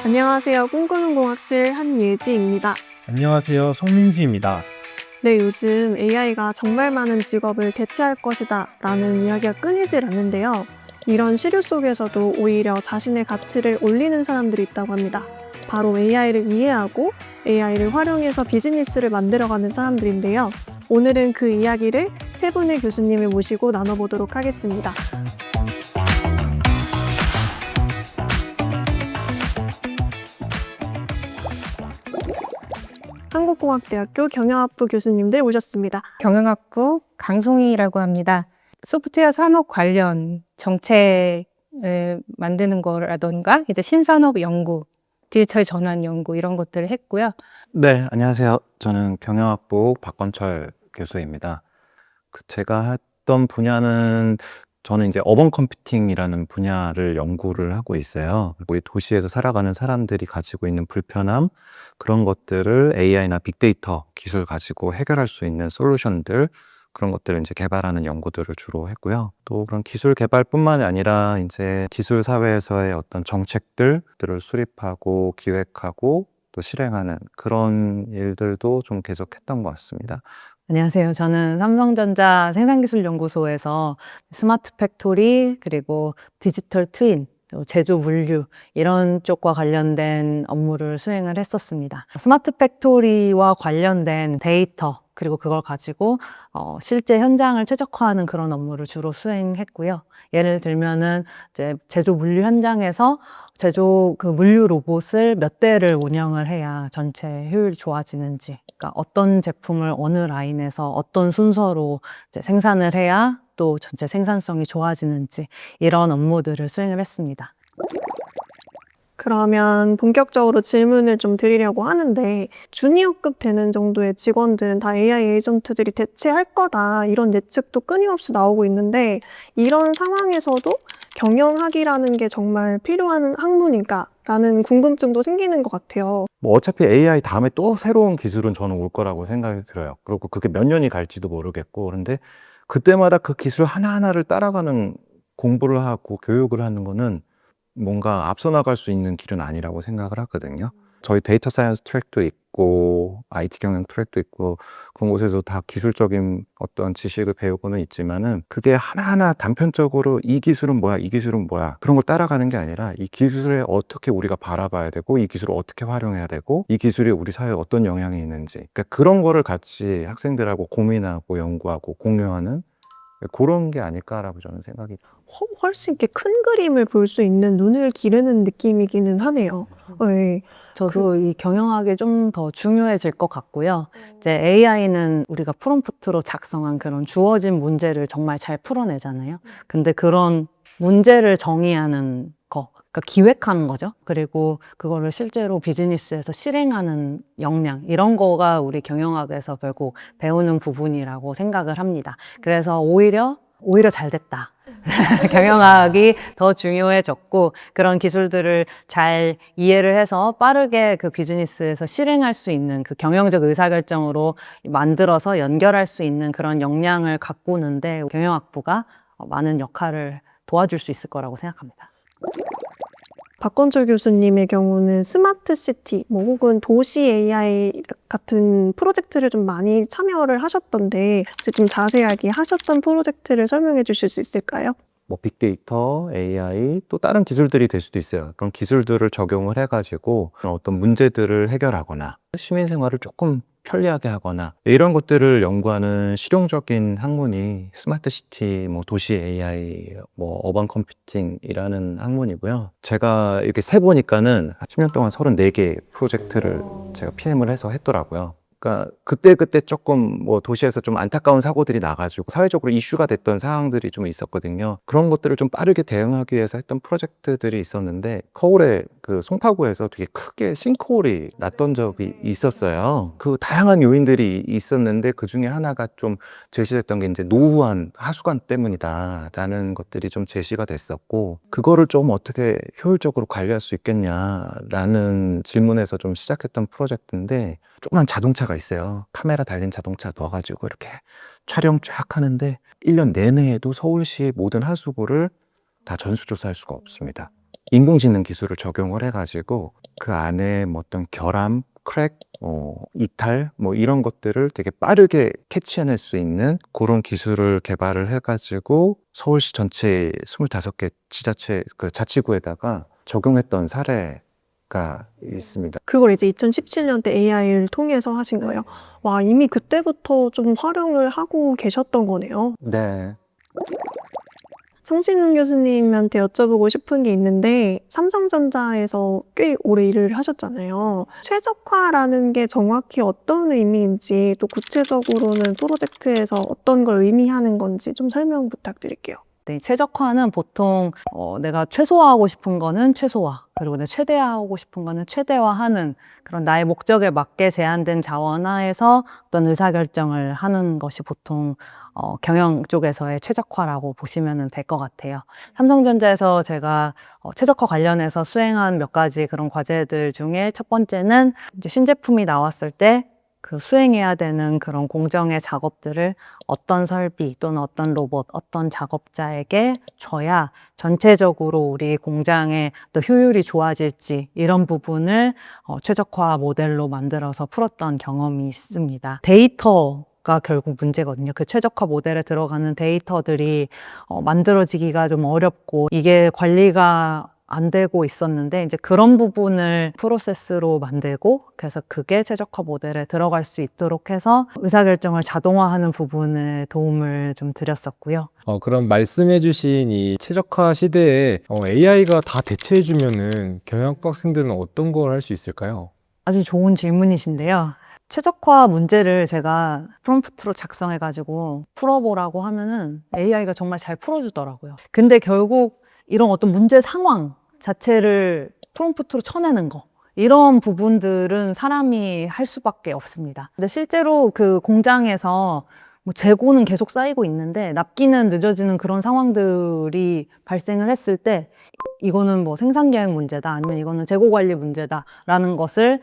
안녕하세요. 꿈꾸는 공학실 한예지입니다. 안녕하세요. 송민수입니다. 네, 요즘 AI가 정말 많은 직업을 대체할 것이다 라는 이야기가 끊이질 않는데요. 이런 시류 속에서도 오히려 자신의 가치를 올리는 사람들이 있다고 합니다. 바로 AI를 이해하고 AI를 활용해서 비즈니스를 만들어가는 사람들인데요. 오늘은 그 이야기를 세 분의 교수님을 모시고 나눠보도록 하겠습니다. 한국공학대학교 경영학부 교수님들 모셨습니다. 경영학부 강송희라고 합니다. 소프트웨어 산업 관련 정책을 만드는 거라던가 이제 신산업 연구, 디지털 전환 연구 이런 것들을 했고요. 네, 안녕하세요. 저는 경영학부 박건철 교수입니다. 제가 했던 분야는 저는 이제 어번 컴퓨팅이라는 분야를 연구를 하고 있어요. 우리 도시에서 살아가는 사람들이 가지고 있는 불편함, 그런 것들을 AI나 빅데이터 기술 가지고 해결할 수 있는 솔루션들, 그런 것들을 이제 개발하는 연구들을 주로 했고요. 또 그런 기술 개발뿐만 아니라 이제 기술 사회에서의 어떤 정책들을 수립하고 기획하고 또 실행하는 그런 일들도 좀 계속 했던 것 같습니다. 안녕하세요. 저는 삼성전자 생산기술연구소에서 스마트 팩토리 그리고 디지털 트윈, 또 제조 물류 이런 쪽과 관련된 업무를 수행을 했었습니다. 스마트 팩토리와 관련된 데이터 그리고 그걸 가지고 실제 현장을 최적화하는 그런 업무를 주로 수행했고요. 예를 들면은 이제 제조 물류 현장에서 제조 그 물류 로봇을 몇 대를 운영을 해야 전체 효율이 좋아지는지, 그러니까 어떤 제품을 어느 라인에서 어떤 순서로 이제 생산을 해야 또 전체 생산성이 좋아지는지 이런 업무들을 수행을 했습니다. 그러면 본격적으로 질문을 좀 드리려고 하는데 주니어급 되는 정도의 직원들은 다 AI 에이전트들이 대체할 거다 이런 예측도 끊임없이 나오고 있는데 이런 상황에서도 경영학이라는 게 정말 필요한 학문일까? 라는 궁금증도 생기는 것 같아요. 뭐 어차피 AI 다음에 또 새로운 기술은 저는 올 거라고 생각이 들어요. 그리고 그게 몇 년이 갈지도 모르겠고, 그런데 그때마다 그 기술 하나하나를 따라가는 공부를 하고 교육을 하는 거는 뭔가 앞서 나갈 수 있는 길은 아니라고 생각을 하거든요. 저희 데이터 사이언스 트랙도 있고 IT 경영 트랙도 있고 그런 곳에서 다 기술적인 어떤 지식을 배우고는 있지만은 그게 하나하나 단편적으로 이 기술은 뭐야, 이 기술은 뭐야 그런 걸 따라가는 게 아니라 이 기술을 어떻게 우리가 바라봐야 되고 이 기술을 어떻게 활용해야 되고 이 기술이 우리 사회에 어떤 영향이 있는지, 그러니까 그런 거를 같이 학생들하고 고민하고 연구하고 공유하는 그런 게 아닐까라고 저는 생각이. 훨씬 이렇게 큰 그림을 볼 수 있는 눈을 기르는 느낌이기는 하네요. 네. 저도 이 경영학이 좀 더 중요해질 것 같고요. 이제 AI는 우리가 프롬프트로 작성한 그런 주어진 문제를 정말 잘 풀어내잖아요. 근데 그런 문제를 정의하는 거, 그러니까 기획하는 거죠. 그리고 그거를 실제로 비즈니스에서 실행하는 역량, 이런 거가 우리 경영학에서 결국 배우는 부분이라고 생각을 합니다. 그래서 오히려 잘 됐다. 경영학이 더 중요해졌고 그런 기술들을 잘 이해를 해서 빠르게 그 비즈니스에서 실행할 수 있는 그 경영적 의사결정으로 만들어서 연결할 수 있는 그런 역량을 가꾸는데 경영학부가 많은 역할을 도와줄 수 있을 거라고 생각합니다. 박건철 교수님의 경우는 스마트 시티, 혹은 도시 AI 같은 프로젝트를 좀 많이 참여를 하셨던데 혹시 좀 자세하게 하셨던 프로젝트를 설명해 주실 수 있을까요? 뭐 빅데이터, AI, 또 다른 기술들이 될 수도 있어요. 그런 기술들을 적용을 해가지고 어떤 문제들을 해결하거나 시민 생활을 조금 편리하게 하거나 이런 것들을 연구하는 실용적인 학문이 스마트 시티, 뭐 도시 AI, 뭐 어반 컴퓨팅이라는 학문이고요. 제가 이렇게 세보니까는 10년 동안 34개 프로젝트를 제가 PM을 해서 했더라고요. 그러니까 그때 조금 뭐 도시에서 좀 안타까운 사고들이 나가지고 사회적으로 이슈가 됐던 상황들이 좀 있었거든요. 그런 것들을 좀 빠르게 대응하기 위해서 했던 프로젝트들이 있었는데 서울의 그 송파구에서 되게 크게 싱크홀이 났던 적이 있었어요. 그 다양한 요인들이 있었는데 그 중에 하나가 좀 제시됐던 게 이제 노후한 하수관 때문이다라는 것들이 좀 제시가 됐었고, 그거를 좀 어떻게 효율적으로 관리할 수 있겠냐라는 질문에서 좀 시작했던 프로젝트인데, 조그만 자동차가 있어요. 카메라 달린 자동차 넣어가지고 이렇게 촬영 쫙 하는데 1년 내내에도 서울시의 모든 하수구를 다 전수조사할 수가 없습니다. 인공지능 기술을 적용을 해가지고 그 안에 뭐 어떤 결함, 크랙, 이탈 뭐 이런 것들을 되게 빠르게 캐치해낼 수 있는 그런 기술을 개발을 해가지고 서울시 전체 25개 지자체 그 자치구에다가 적용했던 사례가 있습니다. 그걸 이제 2017년 때 AI를 통해서 하신 거예요. 와, 이미 그때부터 좀 활용을 하고 계셨던 거네요. 네. 성신훈 교수님한테 여쭤보고 싶은 게 있는데 삼성전자에서 꽤 오래 일을 하셨잖아요. 최적화라는 게 정확히 어떤 의미인지 또 구체적으로는 프로젝트에서 어떤 걸 의미하는 건지 좀 설명 부탁드릴게요. 네, 최적화는 보통 내가 최소화하고 싶은 거는 최소화, 그리고 내가 최대화하고 싶은 거는 최대화하는 그런 나의 목적에 맞게 제한된 자원 하에서 어떤 의사결정을 하는 것이 보통 경영 쪽에서의 최적화라고 보시면 될 것 같아요. 삼성전자에서 제가 최적화 관련해서 수행한 몇 가지 그런 과제들 중에 첫 번째는 이제 신제품이 나왔을 때 그 수행해야 되는 그런 공정의 작업들을 어떤 설비 또는 어떤 로봇, 어떤 작업자에게 줘야 전체적으로 우리 공장의 또 효율이 좋아질지 이런 부분을 최적화 모델로 만들어서 풀었던 경험이 있습니다. 데이터가 결국 문제거든요. 그 최적화 모델에 들어가는 데이터들이 만들어지기가 좀 어렵고 이게 관리가 안 되고 있었는데 이제 그런 부분을 프로세스로 만들고 그래서 그게 최적화 모델에 들어갈 수 있도록 해서 의사결정을 자동화하는 부분에 도움을 좀 드렸었고요. 그럼 말씀해주신 이 최적화 시대에 AI가 다 대체해주면은 경영학부 학생들은 어떤 걸 할 수 있을까요? 아주 좋은 질문이신데요. 최적화 문제를 제가 프롬프트로 작성해가지고 풀어보라고 하면은 AI가 정말 잘 풀어주더라고요. 근데 결국 이런 어떤 문제 상황 자체를 프롬프트로 쳐내는 거 이런 부분들은 사람이 할 수밖에 없습니다. 근데 실제로 그 공장에서 뭐 재고는 계속 쌓이고 있는데 납기는 늦어지는 그런 상황들이 발생을 했을 때 이거는 뭐 생산 계획 문제다 아니면 이거는 재고 관리 문제다라는 것을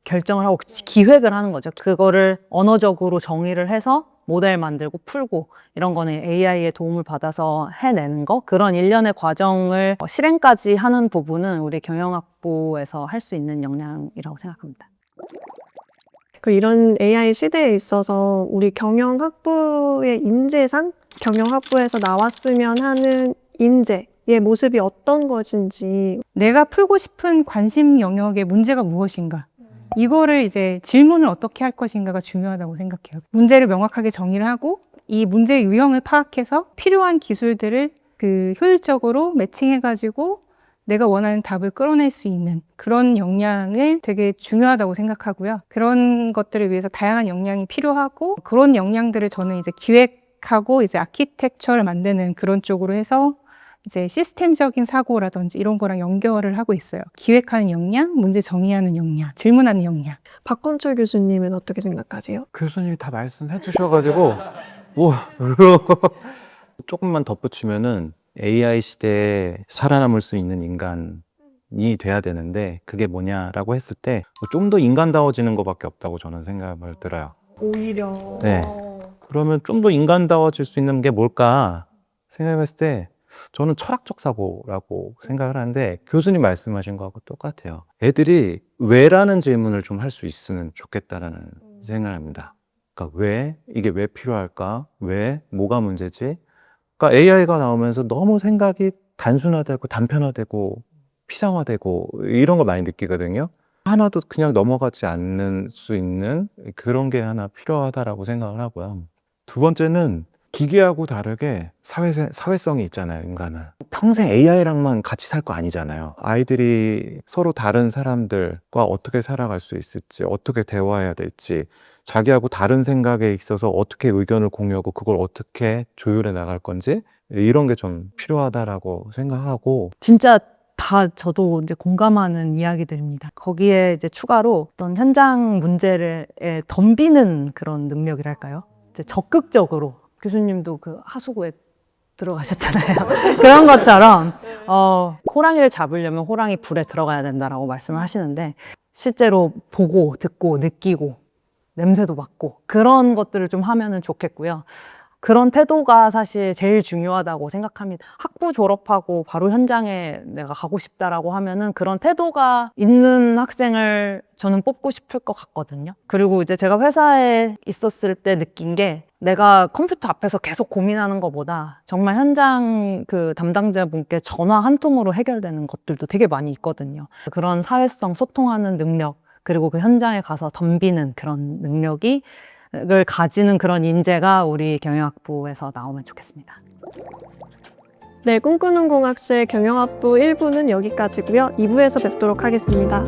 결정을 하고 기획을 하는 거죠. 그거를 언어적으로 정의를 해서 모델 만들고 풀고 이런 거는 AI의 도움을 받아서 해내는 거 그런 일련의 과정을 실행까지 하는 부분은 우리 경영학부에서 할 수 있는 역량이라고 생각합니다. 이런 AI 시대에 있어서 우리 경영학부의 인재상, 경영학부에서 나왔으면 하는 인재의 모습이 어떤 것인지. 내가 풀고 싶은 관심 영역의 문제가 무엇인가? 이거를 이제 질문을 어떻게 할 것인가가 중요하다고 생각해요. 문제를 명확하게 정의를 하고 이 문제의 유형을 파악해서 필요한 기술들을 그 효율적으로 매칭해가지고 내가 원하는 답을 끌어낼 수 있는 그런 역량을 되게 중요하다고 생각하고요. 그런 것들을 위해서 다양한 역량이 필요하고 그런 역량들을 저는 이제 기획하고 이제 아키텍처를 만드는 그런 쪽으로 해서 이제 시스템적인 사고라든지 이런 거랑 연결을 하고 있어요. 기획하는 역량, 문제 정의하는 역량, 질문하는 역량. 박건철 교수님은 어떻게 생각하세요? 교수님이 다 말씀해 주셔가지고 조금만 덧붙이면은 AI 시대에 살아남을 수 있는 인간이 돼야 되는데 그게 뭐냐라고 했을 때 좀 더 인간다워지는 것밖에 없다고 저는 생각을 들어요. 오히려. 네. 그러면 좀 더 인간다워질 수 있는 게 뭘까 생각해봤을 때 저는 철학적 사고라고 생각을 하는데 교수님 말씀하신 거하고 똑같아요. 애들이 왜라는 질문을 좀 할 수 있으면 좋겠다라는 생각을 합니다. 그러니까 왜? 이게 왜 필요할까? 왜? 뭐가 문제지? 그러니까 AI가 나오면서 너무 생각이 단순화되고 단편화되고 피상화되고 이런 걸 많이 느끼거든요. 하나도 그냥 넘어가지 않는 수 있는 그런 게 하나 필요하다라고 생각을 하고요. 두 번째는 기계하고 다르게 사회성이 있잖아요, 인간은. 평생 AI랑만 같이 살 거 아니잖아요. 아이들이 서로 다른 사람들과 어떻게 살아갈 수 있을지, 어떻게 대화해야 될지, 자기하고 다른 생각에 있어서 어떻게 의견을 공유하고 그걸 어떻게 조율해 나갈 건지, 이런 게 좀 필요하다라고 생각하고. 진짜 다 저도 이제 공감하는 이야기들입니다. 거기에 이제 추가로 어떤 현장 문제를 덤비는 그런 능력이랄까요? 이제 적극적으로 교수님도 그 하수구에 들어가셨잖아요. 그런 것처럼 호랑이를 잡으려면 호랑이 불에 들어가야 된다라고 말씀을 하시는데 실제로 보고 듣고 느끼고 냄새도 맡고 그런 것들을 좀 하면은 좋겠고요. 그런 태도가 사실 제일 중요하다고 생각합니다. 학부 졸업하고 바로 현장에 내가 가고 싶다라고 하면은 그런 태도가 있는 학생을 저는 뽑고 싶을 것 같거든요. 그리고 이제 제가 회사에 있었을 때 느낀 게 내가 컴퓨터 앞에서 계속 고민하는 것보다 정말 현장 그 담당자분께 전화 한 통으로 해결되는 것들도 되게 많이 있거든요. 그런 사회성 소통하는 능력, 그리고 그 현장에 가서 덤비는 그런 능력이 을 가지는 그런 인재가 우리 경영학부에서 나오면 좋겠습니다. 네, 꿈꾸는 공학실 경영학부 1부는 여기까지고요. 2부에서 뵙도록 하겠습니다.